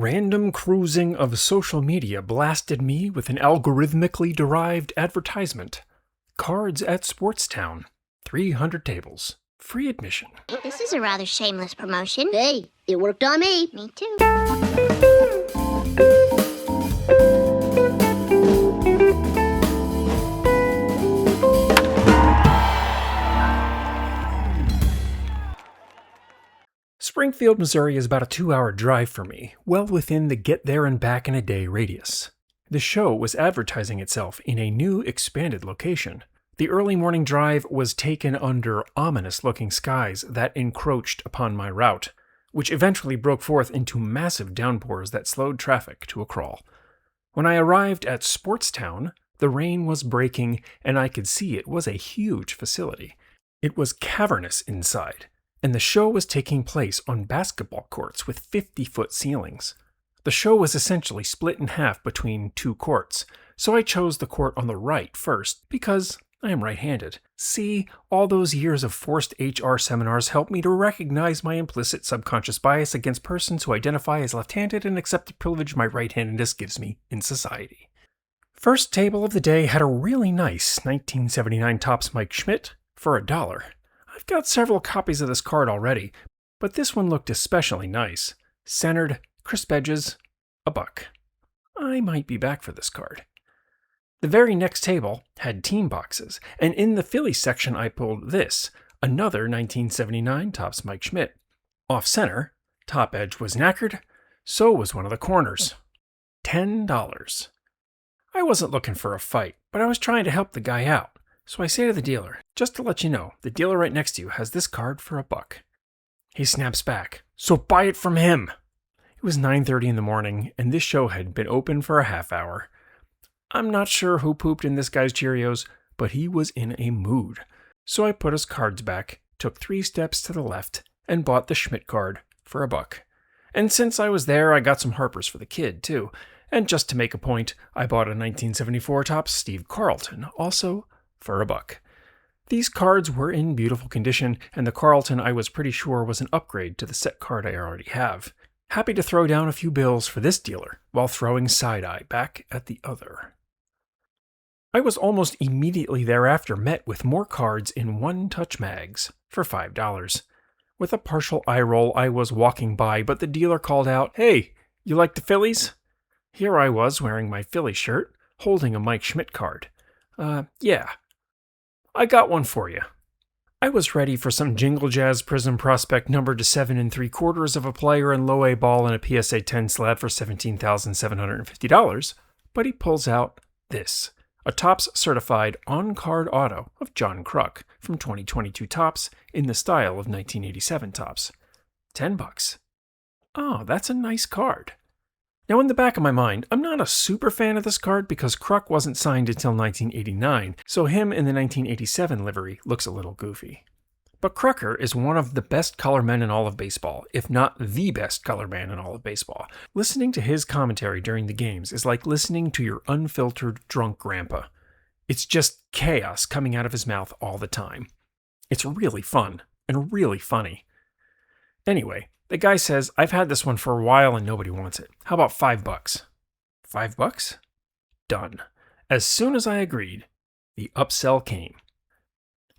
Random cruising of social media blasted me with an algorithmically derived advertisement. Cards at Sportstown. 300 tables. Free admission. This is a rather shameless promotion. Hey, it worked on me. Me too. Springfield, Missouri is about a 2-hour drive for me, well within the get-there-and-back-in-a-day radius. The show was advertising itself in a new, expanded location. The early morning drive was taken under ominous-looking skies that encroached upon my route, which eventually broke forth into massive downpours that slowed traffic to a crawl. When I arrived at Sportstown, the rain was breaking, and I could see it was a huge facility. It was cavernous inside, and the show was taking place on basketball courts with 50-foot ceilings. The show was essentially split in half between 2 courts, so I chose the court on the right first because I am right-handed. See, all those years of forced HR seminars helped me to recognize my implicit subconscious bias against persons who identify as left-handed and accept the privilege my right-handedness gives me in society. First table of the day had a really nice 1979 Topps Mike Schmidt for $1. I've got several copies of this card already, but this one looked especially nice. Centered, crisp edges, $1. I might be back for this card. The very next table had team boxes, and in the Phillies section I pulled this, another 1979 Topps Mike Schmidt. Off-center, top edge was knackered, so was one of the corners. $10. I wasn't looking for a fight, but I was trying to help the guy out. So I say to the dealer, just to let you know, the dealer right next to you has this card for $1. He snaps back, so buy it from him. It was 9:30 in the morning, and this show had been open for a half hour. I'm not sure who pooped in this guy's Cheerios, but he was in a mood. So I put his cards back, took 3 steps to the left, and bought the Schmidt card for $1. And since I was there, I got some Harpers for the kid, too. And just to make a point, I bought a 1974 Topps Steve Carlton, also for $1. These cards were in beautiful condition, and the Carlton I was pretty sure was an upgrade to the set card I already have. Happy to throw down a few bills for this dealer, while throwing side-eye back at the other. I was almost immediately thereafter met with more cards in one-touch mags for $5. With a partial eye roll, I was walking by, but the dealer called out, "Hey, you like the Phillies?" Here I was wearing my Philly shirt, holding a Mike Schmidt card. Yeah. I got one for you. I was ready for some Jingle Jazz Prism Prospect numbered to 7 3/4 of a player in low A ball and a PSA 10 slab for $17,750, but he pulls out this, a Topps certified on-card auto of John Kruk from 2022 Topps in the style of 1987 Topps. $10. Oh, that's a nice card. Now, in the back of my mind, I'm not a super fan of this card because Kruk wasn't signed until 1989, so him in the 1987 livery looks a little goofy. But Krucker is one of the best color men in all of baseball, if not the best color man in all of baseball. Listening to his commentary during the games is like listening to your unfiltered drunk grandpa. It's just chaos coming out of his mouth all the time. It's really fun and really funny. Anyway, the guy says, "I've had this one for a while and nobody wants it. How about $5? $5? Done. As soon as I agreed, the upsell came.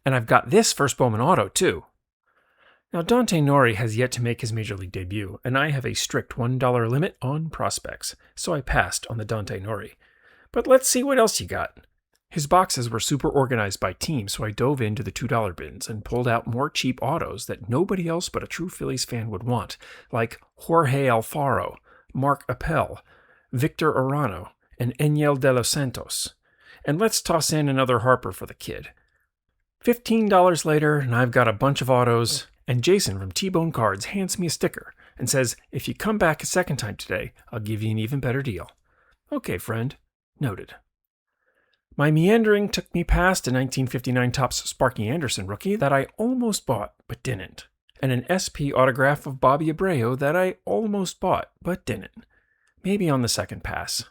And I've got this first Bowman auto, too. Now, Dante Nori has yet to make his Major League debut, and I have a strict $1 limit on prospects, so I passed on the Dante Nori. But let's see what else you got. His boxes were super organized by team, so I dove into the $2 bins and pulled out more cheap autos that nobody else but a true Phillies fan would want, like Jorge Alfaro, Mark Appel, Victor Arano, and Enyel de los Santos. And let's toss in another Harper for the kid. $15 later, and I've got a bunch of autos, and Jason from T-Bone Cards hands me a sticker and says, "If you come back a second time today, I'll give you an even better deal." Okay, friend. Noted. My meandering took me past a 1959 Topps Sparky Anderson rookie that I almost bought but didn't, and an SP autograph of Bobby Abreu that I almost bought but didn't. Maybe on the second pass.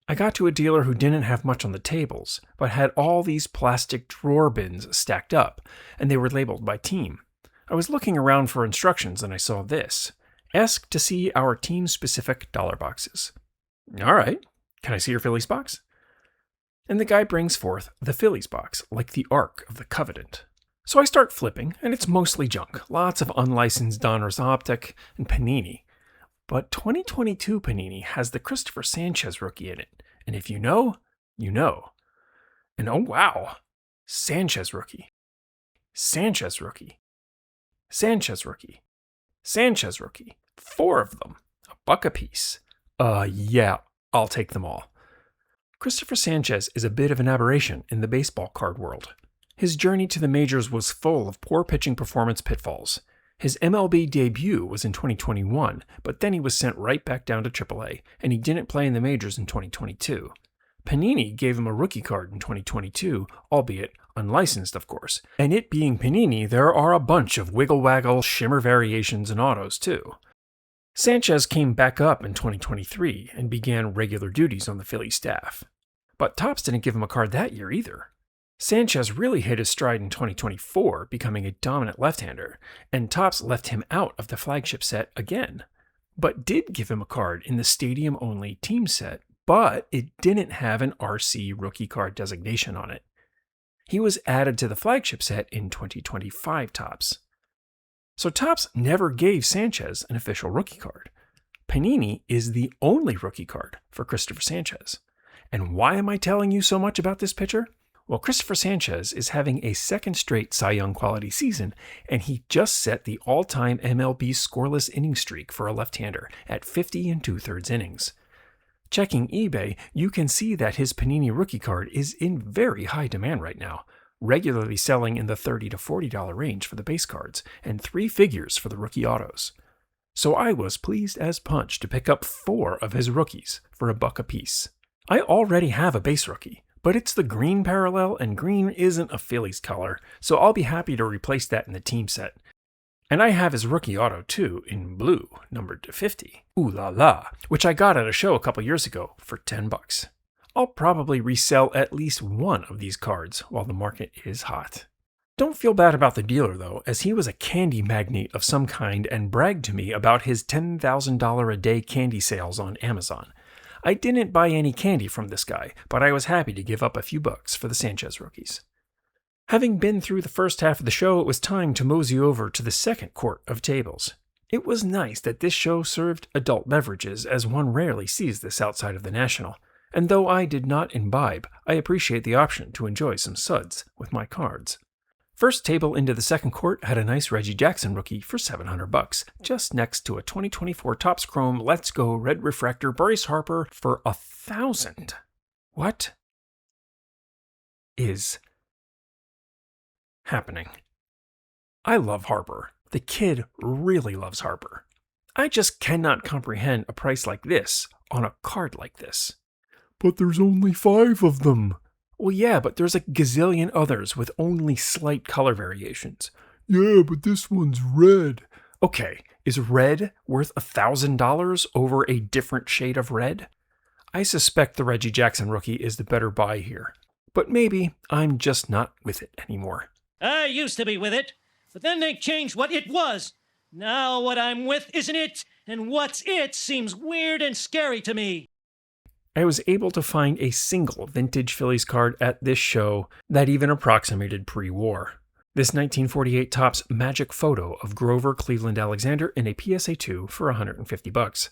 I got to a dealer who didn't have much on the tables, but had all these plastic drawer bins stacked up, and they were labeled by team. I was looking around for instructions and I saw this, Ask to see our team-specific dollar boxes. All right, can I see your Phillies box? And the guy brings forth the Phillies box, like the Ark of the Covenant. So I start flipping, and it's mostly junk. Lots of unlicensed Donruss Optic and Panini. But 2022 Panini has the Christopher Sanchez rookie in it. And if you know, you know. And oh wow, Sanchez rookie. Sanchez rookie. Sanchez rookie. Sanchez rookie. 4 of them. $1 a piece. Yeah, I'll take them all. Christopher Sanchez is a bit of an aberration in the baseball card world. His journey to the majors was full of poor pitching performance pitfalls. His MLB debut was in 2021, but then he was sent right back down to AAA, and he didn't play in the majors in 2022. Panini gave him a rookie card in 2022, albeit unlicensed, of course. And it being Panini, there are a bunch of wiggle-waggle, shimmer variations and autos, too. Sanchez came back up in 2023 and began regular duties on the Phillies staff. But Topps didn't give him a card that year either. Sanchez really hit his stride in 2024, becoming a dominant left-hander, and Topps left him out of the flagship set again, but did give him a card in the stadium-only team set, but it didn't have an RC rookie card designation on it. He was added to the flagship set in 2025 Topps. So Topps never gave Sanchez an official rookie card. Panini is the only rookie card for Christopher Sanchez. And why am I telling you so much about this pitcher? Well, Christopher Sanchez is having a second straight Cy Young quality season, and he just set the all-time MLB scoreless inning streak for a left-hander at 50 2/3 innings. Checking eBay, you can see that his Panini rookie card is in very high demand right now, regularly selling in the $30 to $40 range for the base cards, and 3 figures for the rookie autos. So I was pleased as punch to pick up 4 of his rookies for $1 a piece. I already have a base rookie, but it's the green parallel, and green isn't a Phillies color, so I'll be happy to replace that in the team set. And I have his rookie auto too, in blue, numbered to 50. Ooh la la, which I got at a show a couple years ago for $10. I'll probably resell at least one of these cards while the market is hot. Don't feel bad about the dealer though, as he was a candy magnate of some kind and bragged to me about his $10,000 a day candy sales on Amazon. I didn't buy any candy from this guy, but I was happy to give up a few bucks for the Sanchez rookies. Having been through the first half of the show, it was time to mosey over to the second court of tables. It was nice that this show served adult beverages, as one rarely sees this outside of the National, and though I did not imbibe, I appreciate the option to enjoy some suds with my cards. First table into the second court had a nice Reggie Jackson rookie for $700, just next to a 2024 Topps Chrome Let's Go Red Refractor Bryce Harper for $1,000. What is happening? I love Harper. The kid really loves Harper. I just cannot comprehend a price like this on a card like this. But there's only 5 of them. Well, yeah, but there's a gazillion others with only slight color variations. Yeah, but this one's red. Okay, is red worth $1,000 over a different shade of red? I suspect the Reggie Jackson rookie is the better buy here. But maybe I'm just not with it anymore. I used to be with it, but then they changed what it was. Now what I'm with isn't it, and what's it seems weird and scary to me. I was able to find a single vintage Phillies card at this show that even approximated pre-war. This 1948 Topps Magic photo of Grover Cleveland Alexander in a PSA 2 for $150.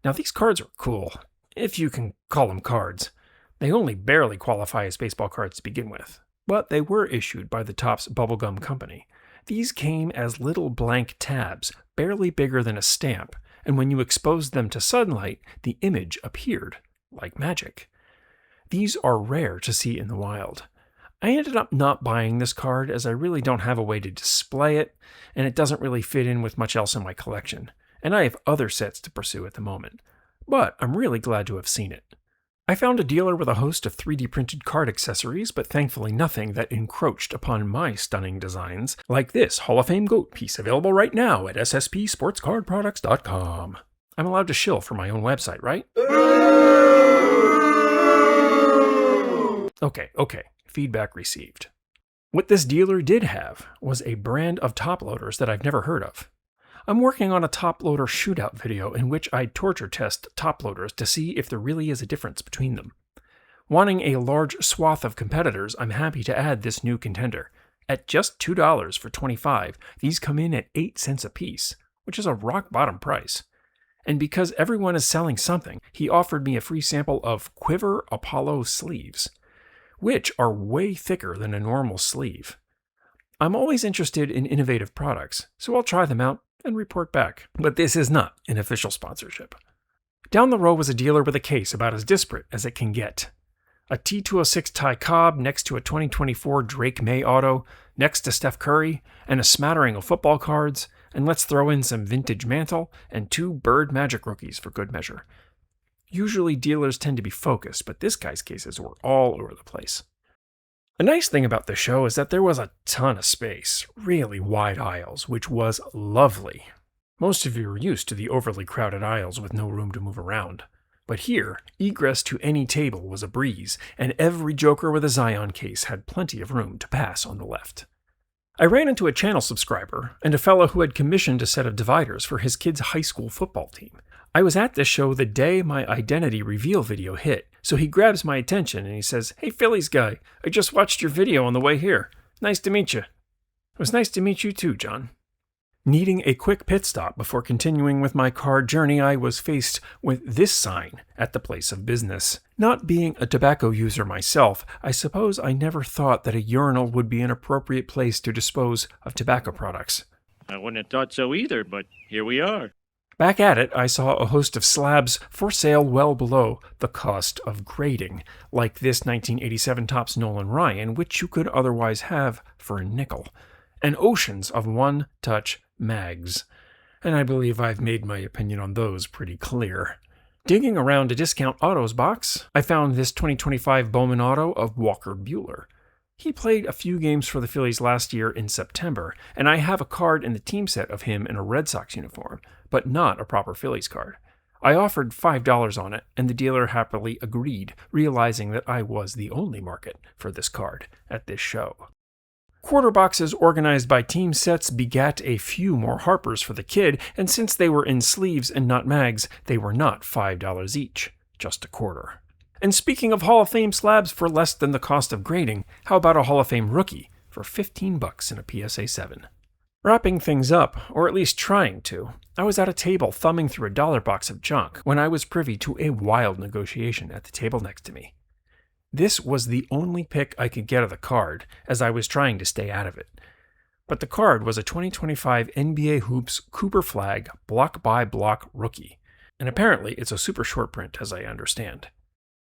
Now these cards are cool, if you can call them cards. They only barely qualify as baseball cards to begin with, but they were issued by the Topps Bubblegum Company. These came as little blank tabs, barely bigger than a stamp, and when you exposed them to sunlight, the image appeared like magic. These are rare to see in the wild. I ended up not buying this card as I really don't have a way to display it, and it doesn't really fit in with much else in my collection, and I have other sets to pursue at the moment. But I'm really glad to have seen it. I found a dealer with a host of 3D printed card accessories, but thankfully nothing that encroached upon my stunning designs, like this Hall of Fame GOAT piece available right now at sspsportscardproducts.com. I'm allowed to shill for my own website, right? Okay, feedback received. What this dealer did have was a brand of top loaders that I've never heard of. I'm working on a top loader shootout video in which I torture test top loaders to see if there really is a difference between them. Wanting a large swath of competitors, I'm happy to add this new contender. At just $2 for 25, these come in at 8 cents a piece, which is a rock-bottom price. And because everyone is selling something, he offered me a free sample of Quiver Apollo sleeves, which are way thicker than a normal sleeve. I'm always interested in innovative products, so I'll try them out and report back. But this is not an official sponsorship. Down the row was a dealer with a case about as disparate as it can get. A T206 Ty Cobb next to a 2024 Drake May auto, next to Steph Curry, and a smattering of football cards, and let's throw in some vintage Mantle and 2 Bird Magic rookies for good measure. Usually dealers tend to be focused, but this guy's cases were all over the place. A nice thing about the show is that there was a ton of space, really wide aisles, which was lovely. Most of you are used to the overly crowded aisles with no room to move around. But here, egress to any table was a breeze, and every joker with a Zion case had plenty of room to pass on the left. I ran into a channel subscriber and a fellow who had commissioned a set of dividers for his kid's high school football team. I was at this show the day my identity reveal video hit, so he grabs my attention and he says, "Hey Phillies guy, I just watched your video on the way here. Nice to meet you." It was nice to meet you too, John. Needing a quick pit stop before continuing with my card journey, I was faced with this sign at the place of business. Not being a tobacco user myself, I suppose I never thought that a urinal would be an appropriate place to dispose of tobacco products. I wouldn't have thought so either, but here we are. Back at it, I saw a host of slabs for sale well below the cost of grading, like this 1987 Topps Nolan Ryan, which you could otherwise have for a nickel, and oceans of one-touch mags, and I believe I've made my opinion on those pretty clear. Digging around a discount autos box, I found this 2025 Bowman auto of Walker Buehler. He played a few games for the Phillies last year in September, and I have a card in the team set of him in a Red Sox uniform, but not a proper Phillies card. I offered $5 on it, and the dealer happily agreed, realizing that I was the only market for this card at this show. Quarter boxes organized by team sets begat a few more Harpers for the kid, and since they were in sleeves and not mags, they were not $5 each, just a quarter. And speaking of Hall of Fame slabs for less than the cost of grading, how about a Hall of Fame rookie for $15 in a PSA 7? Wrapping things up, or at least trying to, I was at a table thumbing through a dollar box of junk when I was privy to a wild negotiation at the table next to me. This was the only pick I could get of the card, as I was trying to stay out of it. But the card was a 2025 NBA Hoops Cooper Flag block-by-block rookie, and apparently it's a super short print as I understand.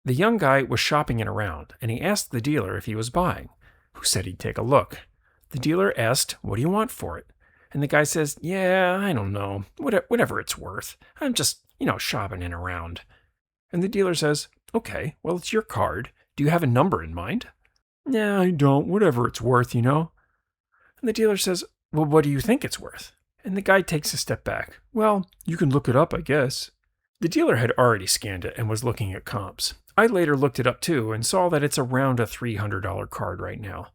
The young guy was shopping it around, and he asked the dealer if he was buying, who said he'd take a look. The dealer asked, "What do you want for it?" And the guy says, "Yeah, I don't know, whatever it's worth. I'm just, shopping it around." And the dealer says, "Okay, well, it's your card. Do you have a number in mind?" "Yeah, I don't. Whatever it's worth, And the dealer says, "Well, what do you think it's worth?" And the guy takes a step back. "Well, you can look it up, I guess." The dealer had already scanned it and was looking at comps. I later looked it up too and saw that it's around a $300 card right now.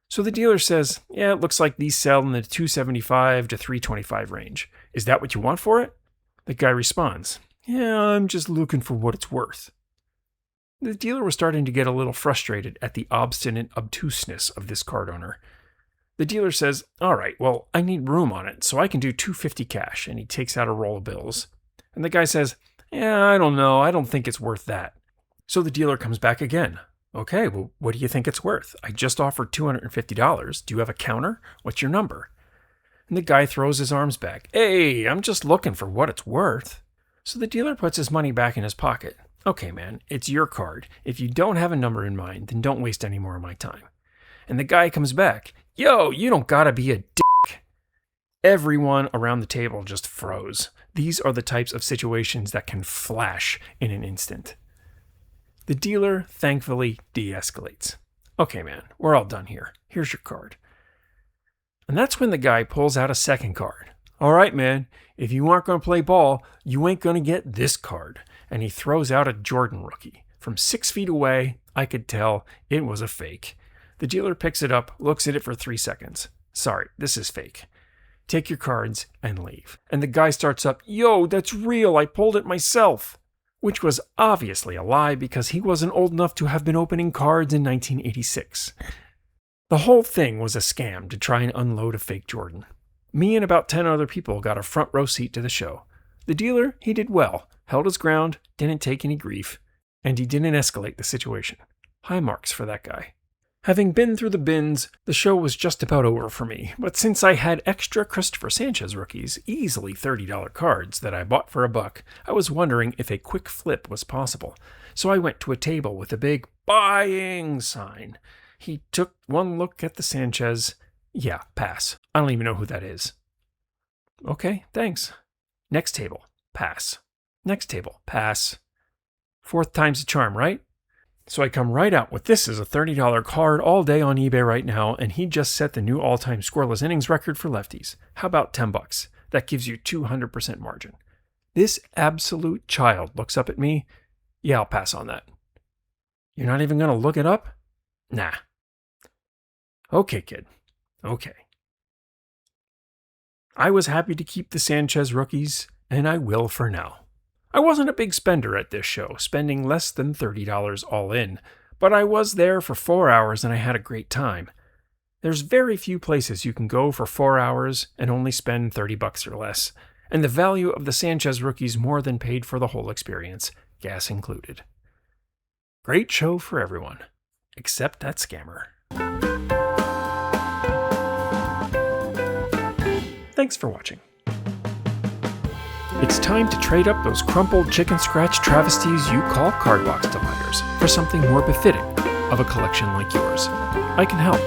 So the dealer says, "Yeah, it looks like these sell in the $275 to $325 range. Is that what you want for it?" The guy responds, "Yeah, I'm just looking for what it's worth." The dealer was starting to get a little frustrated at the obstinate obtuseness of this card owner. The dealer says, "All right, well, I need room on it, so I can do $250 cash," and he takes out a roll of bills. And the guy says, "Yeah, I don't know, I don't think it's worth that." So the dealer comes back again. "Okay, well, what do you think it's worth? I just offered $250. Do you have a counter? What's your number?" And the guy throws his arms back. "Hey, I'm just looking for what it's worth." So the dealer puts his money back in his pocket. "Okay, man, it's your card. If you don't have a number in mind, then don't waste any more of my time." And the guy comes back. "Yo, you don't gotta be a dick." Everyone around the table just froze. These are the types of situations that can flash in an instant. The dealer thankfully de-escalates. "Okay, man, we're all done here. Here's your card." And that's when the guy pulls out a second card. "All right, man, if you aren't going to play ball, you ain't going to get this card." And he throws out a Jordan rookie. From 6 feet away, I could tell it was a fake. The dealer picks it up, looks at it for 3 seconds. "Sorry, this is fake." take your cards, and leave. And the guy starts up, "Yo, that's real, I pulled it myself." Which was obviously a lie because he wasn't old enough to have been opening cards in 1986. The whole thing was a scam to try and unload a fake Jordan. Me and about 10 other people got a front row seat to the show. The dealer, he did well, held his ground, didn't take any grief, and he didn't escalate the situation. High marks for that guy. Having been through the bins, the show was just about over for me, but since I had extra Christopher Sanchez rookies, easily $30 cards that I bought for $1, I was wondering if a quick flip was possible. So I went to a table with a big "buying" sign. He took one look at the Sanchez. "Yeah, pass. I don't even know who that is." "Okay, thanks." Next table, pass. Next table, pass. Fourth time's a charm, right? So I come right out with "This is a $30 card all day on eBay right now, and he just set the new all-time scoreless innings record for lefties. How about $10? That gives you 200% margin." This absolute child looks up at me. "Yeah, I'll pass on that." "You're not even going to look it up?" "Nah." "Okay, kid. Okay." I was happy to keep the Sanchez rookies, and I will for now. I wasn't a big spender at this show, spending less than $30 all in, but I was there for 4 hours and I had a great time. There's very few places you can go for 4 hours and only spend $30 or less, and the value of the Sanchez rookies more than paid for the whole experience, gas included. Great show for everyone, except that scammer. Thanks for watching. It's time to trade up those crumpled chicken scratch travesties you call card box delighters for something more befitting of a collection like yours. I can help.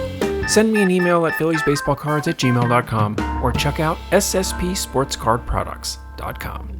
Send me an email at philliesbaseballcards@gmail.com or check out sspsportscardproducts.com.